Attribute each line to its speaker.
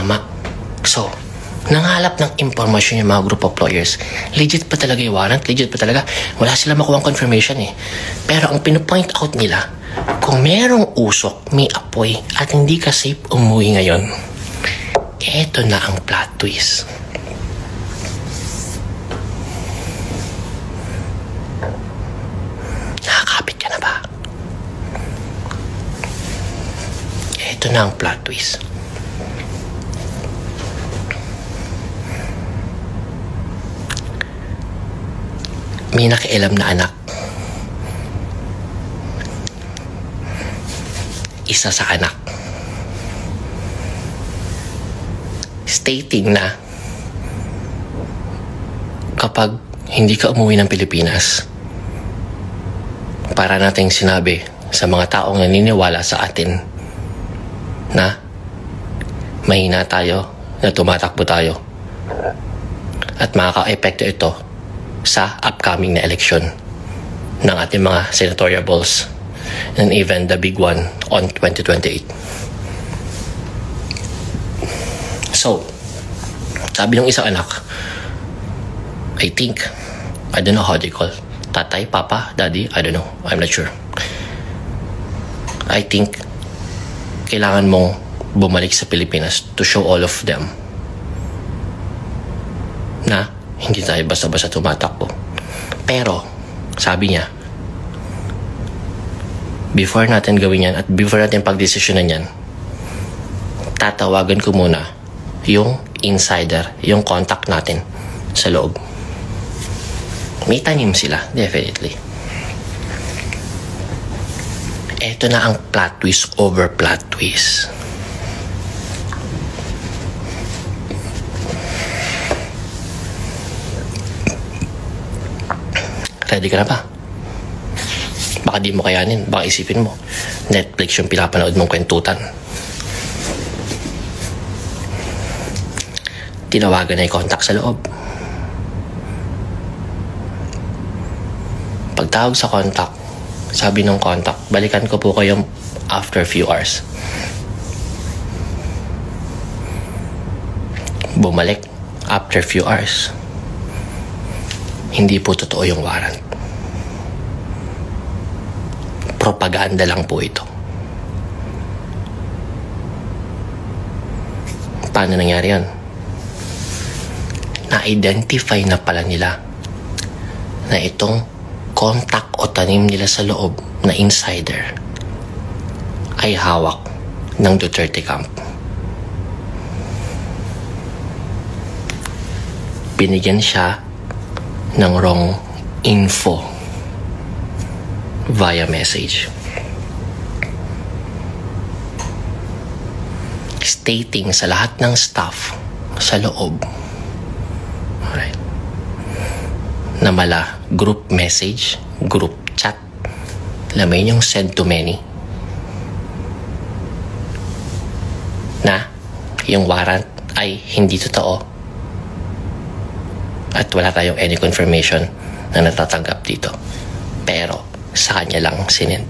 Speaker 1: Tama. So, nanghalap ng impormasyon yung mga group of lawyers. Legit pa talaga yung warrant? Legit pa talaga? Wala sila makuha confirmation eh. Pero ang pinopoint out nila, kung merong usok, may apoy, at hindi ka safe umuwi ngayon, eto na ang plot twist. Nakakapit ka na ba? Eto na ang plot twist. May nakialam na anak. Isa sa anak. Stating na kapag hindi ka umuwi ng Pilipinas, para nating sinabi sa mga taong naniniwala sa atin na mahina tayo, na tumatakbo tayo, at makaka-epekto ito sa upcoming na election ng ating mga senatorial balls and even the big one on 2028. So, sabi ng isang anak, I don't know how they call, tatay, papa, daddy, I don't know, I'm not sure. I think kailangan mong bumalik sa Pilipinas to show all of them na hindi tayo basta-basta tumatakbo. Pero, sabi niya, before natin gawin yan at before natin pagdesisyonan yan, tatawagan ko muna yung insider, yung contact natin sa loob. May tanim sila, definitely. Eto na ang plot twist over plot twist. Ready ka na ba? Baka di mo kayanin. Baka isipin mo, Netflix yung pinapanood mong kwentutan. Tinawagan na yung contact sa loob. Pagtawag sa contact, sabi ng contact, balikan ko po kayo after few hours. Bumalik after few hours. Hindi po totoo yung warrant. Propaganda lang po ito. Paano nangyari yun? Na-identify na pala nila na itong contact o tanim nila sa loob na insider ay hawak ng Duterte camp. Binigyan siya ng wrong info via message, stating sa lahat ng staff sa loob, alright, na mala group message, group chat, lamin yung send to many, na yung warrant ay hindi totoo at wala tayong any confirmation na natatanggap dito. Pero sa kanya lang sinend.